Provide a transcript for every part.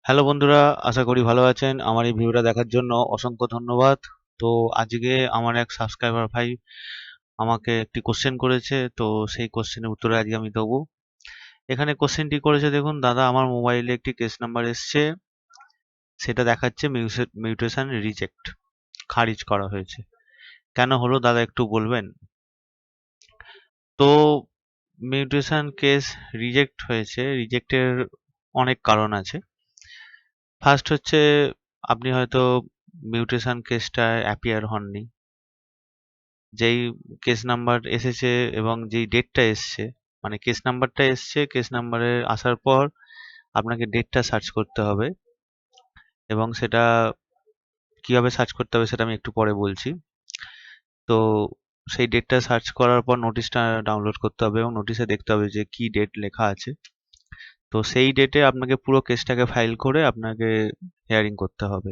Hello বন্ধুরা, আশা করি ভালো আছেন। আমার এই ভিডিওটা দেখার জন্য অসংখ্য ধন্যবাদ। তো আজকে আমার এক সাবস্ক্রাইবার ভাই আমাকে একটি কোশ্চেন করেছে, তো সেই কোশ্চেনের উত্তরে আজকে আমি দেবো। এখানে কোশ্চেনটি করেছে, দেখুন দাদা, আমার মোবাইলে একটি কেস নাম্বার এসছে, সেটা দেখাচ্ছে মিউটেশন রিজেক্ট, খারিজ করা হয়েছে। কেন হলো দাদা একটু বলবেন? তো মিউটেশন কেস রিজেক্ট হয়েছে, রিজেক্টের অনেক কারণ আছে। ফার্স্ট হচ্ছে, আপনি হয়তো মিউটেশন কেসটায় অ্যাপিয়ার হননি। যেই কেস নাম্বার এসেছে এবং যেই ডেটটা এসছে, মানে কেস নাম্বারটা এসছে, কেস নাম্বারে আসার পর আপনাকে ডেটটা সার্চ করতে হবে, এবং সেটা কিভাবে সার্চ করতে হবে সেটা আমি একটু পরে বলছি। তো সেই ডেটটা সার্চ করার পর নোটিশটা ডাউনলোড করতে হবে এবং নোটিশে দেখতে হবে যে কি ডেট লেখা আছে। তো সেই ডেটে আপনাকে পুরো কেসটাকে ফাইল করে আপনাকে হিয়ারিং করতে হবে।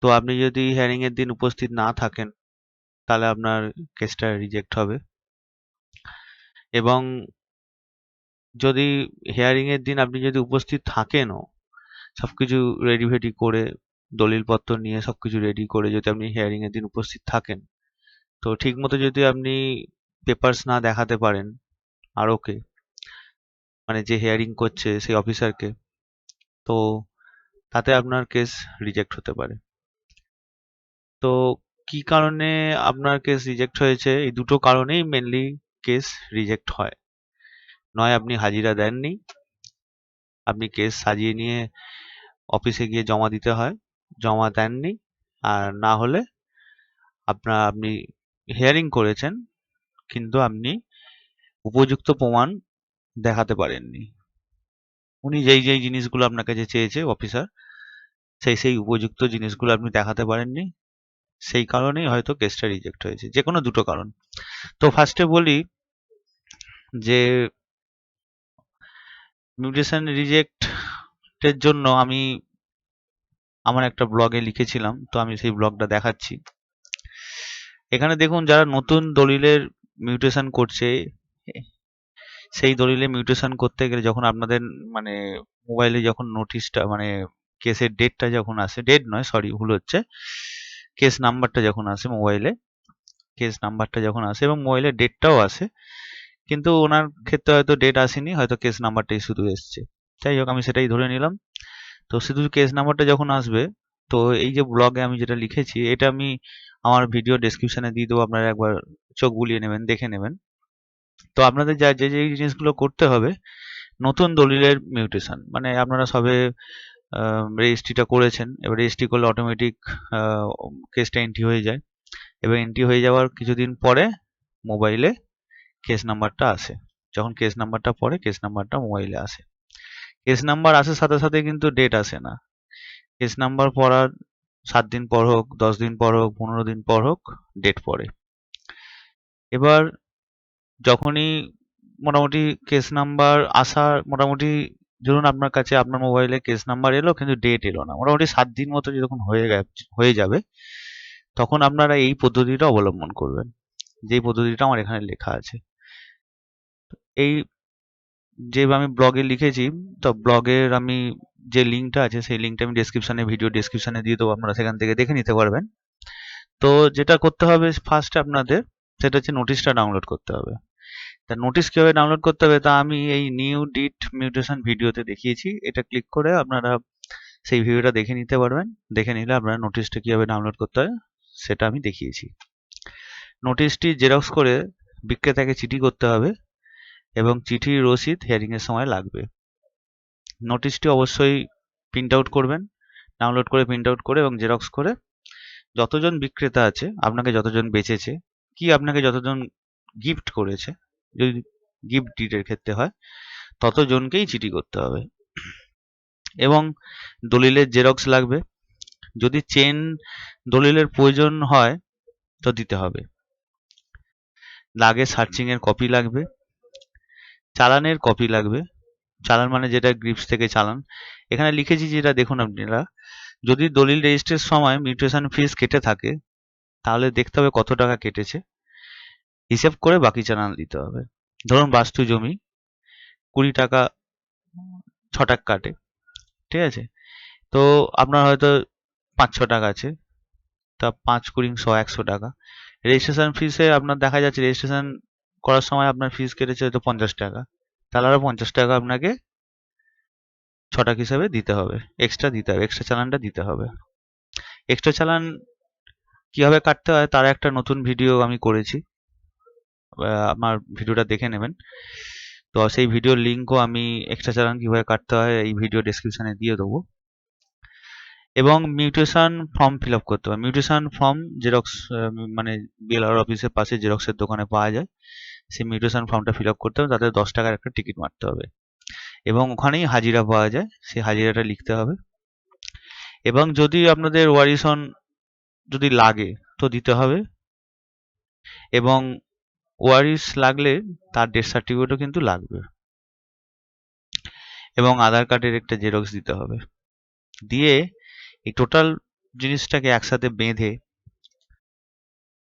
তো আপনি যদি হিয়ারিং এর দিন উপস্থিত না থাকেন, তাহলে আপনার কেসটা রিজেক্ট হবে। এবং যদি হিয়ারিং এর দিন আপনি যদি উপস্থিত থাকেনও, সবকিছু রেডি ফেডি করে, দলিলপত্র নিয়ে সবকিছু রেডি করে যদি আপনি হিয়ারিং এর দিন উপস্থিত থাকেন, তো ঠিক মতো যদি আপনি পেপারস না দেখাতে পারেন আর ওকে, মানে যে হিয়ারিং করছে সেই অফিসারকে, তো তাতে আপনার কেস রিজেক্ট হতে পারে। তো কি কারণে আপনার কেস রিজেক্ট হয়েছে? এই দুটো কারণেই মেনলি কেস রিজেক্ট হয়। নয় আপনি হাজিরা দেননি, আপনি কেস সাজিয়ে নিয়ে অফিসে গিয়ে জমা দিতে হয়, জমা দেননি, আর না হলে আপনি হিয়ারিং করেছেন কিন্তু আপনি উপযুক্ত প্রমাণ দেখাতে পারেননি। উনি যেই যেই জিনিসগুলো আপনার কাছে চেয়েছে অফিসার, সেই উপযুক্ত জিনিসগুলো আপনি দেখাতে পারেননি, সেই কারণেই হয়তো কেসটা রিজেক্ট হয়েছে। যে কোনো দুটো কারণ। তো ফার্স্টে বলি যে মিউটেশন রিজেক্টের জন্য আমি আমার একটা ব্লগে লিখেছিলাম, তো আমি সেই ব্লগটা দেখাচ্ছি। এখানে দেখুন, যারা নতুন দলিলের মিউটেশন করছে, সেই দলিলে মিউটেশন করতে গেলে যখন আপনাদের মানে মোবাইলে যখন নোটিশটা, মানে কেসের ডেটটা যখন আসে, ডেট নয় সরি, ভুল হচ্ছে, কেস নাম্বারটা যখন আসে মোবাইলে, কেস নাম্বারটা যখন আসে এবং মোবাইলে ডেটটাও আসে, কিন্তু ওনার ক্ষেত্রে হয়তো ডেট আসেনি, হয়তো কেস নাম্বারটাই শুধু এসছে। যাই হোক, আমি সেটাই ধরে নিলাম। তো শুধু কেস নাম্বারটা যখন আসবে, তো এই যে ব্লগে আমি যেটা লিখেছি, এটা আমি আমার ভিডিও ডেসক্রিপশনে দিয়ে দেবো, আপনারা একবার চোখ বুলিয়ে নেবেন, দেখে নেবেন। তো আপনাদের যা যে যে জিনিসগুলো করতে হবে, নতুন দলিলের মিউটেশন মানে আপনারা সবে রেজিস্ট্রিটা করেছেন, এবার রেজিস্ট্রি করলে অটোমেটিক কেসটা এন্ট্রি হয়ে যায়, এবার এন্ট্রি হয়ে যাওয়ার কিছুদিন পরে মোবাইলে কেস নাম্বারটা আসে। যখন কেস নাম্বারটা পড়ে, কেস নাম্বারটা মোবাইলে আসে। কেস নাম্বার আসার সাথে সাথে কিন্তু ডেট আসে না। কেস নাম্বার পড়ার 7 দিন পর হোক, 10 দিন পর হোক, 15 দিন পর হোক, ডেট পড়ে। এবার যখনই মোটামুটি কেস নাম্বার আসার মোটামুটি, ধরুন আপনার কাছে আপনার মোবাইলে কেস নাম্বার এলো কিন্তু ডেট এলো না, মোটামুটি 7 দিন মতো যখন হয়ে যাবে, তখন আপনারা এই পদ্ধতিটা অবলম্বন করবেন, যেই পদ্ধতিটা আমার এখানে লেখা আছে। এই যে আমি ব্লগে লিখেছি, তো ব্লগের আমি যে লিঙ্কটা আছে, সেই লিঙ্কটা আমি ডেসক্রিপশনে, ভিডিও ডেসক্রিপশনে দিয়ে দেবো, আপনারা সেখান থেকে দেখে নিতে পারবেন। তো যেটা করতে হবে ফার্স্ট আপনাদের, সেটা হচ্ছে নোটিশটা ডাউনলোড করতে হবে। তা নোটিশ কিভাবে ডাউনলোড করতে হবে তা আমি এই নিউ ডিট মিউটেশন ভিডিওতে দেখিয়েছি। এটা ক্লিক করে আপনারা সেই ভিডিওটা দেখে নিতে পারবেন। দেখে নিলে আপনারা নোটিশটা কিভাবে ডাউনলোড করতে হয় সেটা আমি দেখিয়েছি। নোটিশটি জেরক্স করে বিক্রেতাকে চিঠি করতে হবে এবং চিঠির রসিদ হিয়ারিং এর সময় লাগবে। নোটিশটি অবশ্যই প্রিন্ট আউট করবেন, ডাউনলোড করে প্রিন্ট আউট করে এবং জেরক্স করে যতজন বিক্রেতা আছে, আপনাকে যতজন বেচেছে, কি আপনাকে যতজন গিফট করেছে, যদি গিফট ডিডের ক্ষেত্রে হয়, ততজনকেই চিঠি করতে হবে। এবং দলিলের জেরক্স লাগবে, যদি চেন দলিলের প্রয়োজন হয় তো দিতে হবে। লাগে সার্চিং এর কপি লাগবে, চালানের কপি লাগবে। চালান মানে যেটা গ্রিপস থেকে চালান। এখানে লিখেছি যেটা দেখুন আপনারা, যদি দলিল রেজিস্ট্রির সময় মিউটেশন ফিস কেটে থাকে, তাহলে দেখতে হবে কত টাকা কেটেছে, হিসেব করে বাকি চালান দিতে হবে। ধরুন বাস্তু জমি 20 টাকা ছটাক কাটে, ঠিক আছে? তো আপনার হয়তো 5-6 টাকা আছে, তা 5 কুড়ি 100 100 টাকা। রেজিস্ট্রেশন ফিসে আপনার দেখা যাচ্ছে রেজিস্ট্রেশন করার সময় আপনার ফিস কেটেছে হয়তো 50 টাকা, তাহলে আরো 50 টাকা আপনাকে ছটাক হিসাবে দিতে হবে, এক্সট্রা দিতে হবে, এক্সট্রা চালানটা দিতে হবে। এক্সট্রা চালান কিভাবে কাটতে হয় তার একটা নতুন ভিডিও আমি করেছি, আমার ভিডিওটা দেখে নেবেন। তো সেই ভিডিওর লিঙ্কও আমি এক্সট্রা চালান কিভাবে কাটতে হয় এই ভিডিও ডেসক্রিপশনে দিয়ে দেবো। এবং মিউটেশন ফর্ম ফিল আপ করতে হবে। মিউটেশন ফর্ম জেরক্স মানে বিএলআর অফিসের পাশে জেরক্সের দোকানে পাওয়া যায়। সেই মিউটেশন ফর্মটা ফিল আপ করতে হবে, তাতে 10 টাকার একটা টিকিট মারতে হবে এবং ওখানেই হাজিরা পাওয়া যায়, সেই হাজিরাটা লিখতে হবে। এবং যদি আপনাদের ওয়ারিশন যদি লাগে তো দিতে হবে, এবং ওয়ারিশ লাগলে তার ডেথ সার্টিফিকেটও কিন্তু লাগবে, এবং আধার কার্ডের একটা জেরক্স দিতে হবে। দিয়ে এই টোটাল জিনিসটাকে একসাথে বেঁধে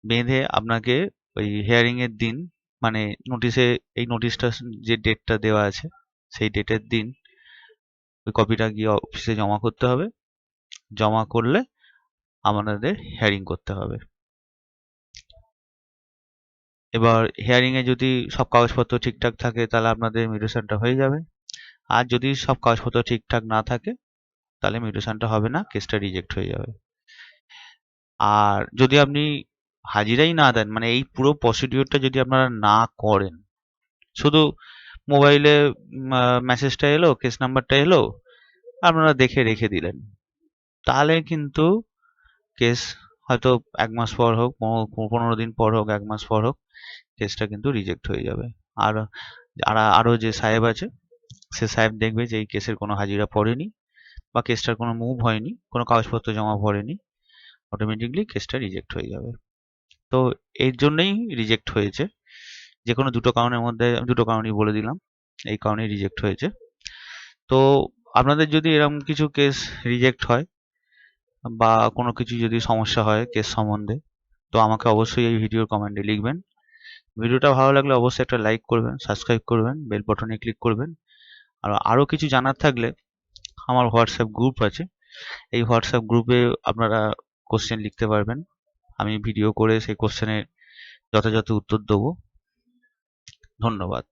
বেঁধে আপনাকে ওই হিয়ারিং এর দিন, মানে নোটিশে, এই নোটিশটা যে ডেটটা দেওয়া আছে সেই ডেটের দিন ওই কপিটা গিয়ে অফিসে জমা করতে হবে। জমা করলে আমাদের হিয়ারিং করতে হবে। এবার হিয়ারিং এ যদি সব কাগজপত্র ঠিকঠাক থাকে তাহলে আপনাদের মিউটেশনটা হয়ে যাবে, আর যদি সব কাগজপত্র ঠিকঠাক না থাকে তাহলে মিউটেশনটা হবে না, কেসটা রিজেক্ট হয়ে যাবে। আর যদি আপনি হাজিরাই না দেন, মানে এই পুরো প্রসিডিওরটা যদি আপনারা না করেন, শুধু মোবাইলে মেসেজটা এলো, কেস নাম্বারটা এলো, আপনারা দেখে রেখে দিলেন, তাহলে কিন্তু কেস হয়তো 1 মাস পর হোক, 15 দিন পর হোক, 1 মাস পর হোক, কেসটা কিন্তু রিজেক্ট হয়ে যাবে। আর আরো যে সাহেব আছে সে সাহেব দেখবে যে এই কেসের কোনো হাজিরা পড়েনি বা কেসটার কোনো মুভ হয়নি, কোনো কাগজপত্র জমা পড়েনি, অটোমেটিকলি কেসটা রিজেক্ট হয়ে যাবে। তো এর জন্যই রিজেক্ট হয়েছে। যে কোনো দুটো কারণের মধ্যে, দুটো কারণই বলে দিলাম, এই কারণেই রিজেক্ট হয়েছে। তো আপনাদের যদি এরকম কিছু কেস রিজেক্ট হয় বা কোনো কিছু যদি সমস্যা হয় কেস সম্বন্ধে, তো আমাকে অবশ্যই এই ভিডিওর কমেন্টে লিখবেন। ভিডিওটা ভালো লাগলে অবশ্যই একটা লাইক করবেন, সাবস্ক্রাইব করবেন, বেল বাটনে ক্লিক করবেন। আর আরও কিছু জানার থাকলে আমার হোয়াটসঅ্যাপ গ্রুপ আছে, এই হোয়াটসঅ্যাপ গ্রুপে আপনারা কোশ্চেন লিখতে পারবেন, আমি ভিডিও করে সেই কোশ্চেনের যথাযথ উত্তর দেবো। ধন্যবাদ।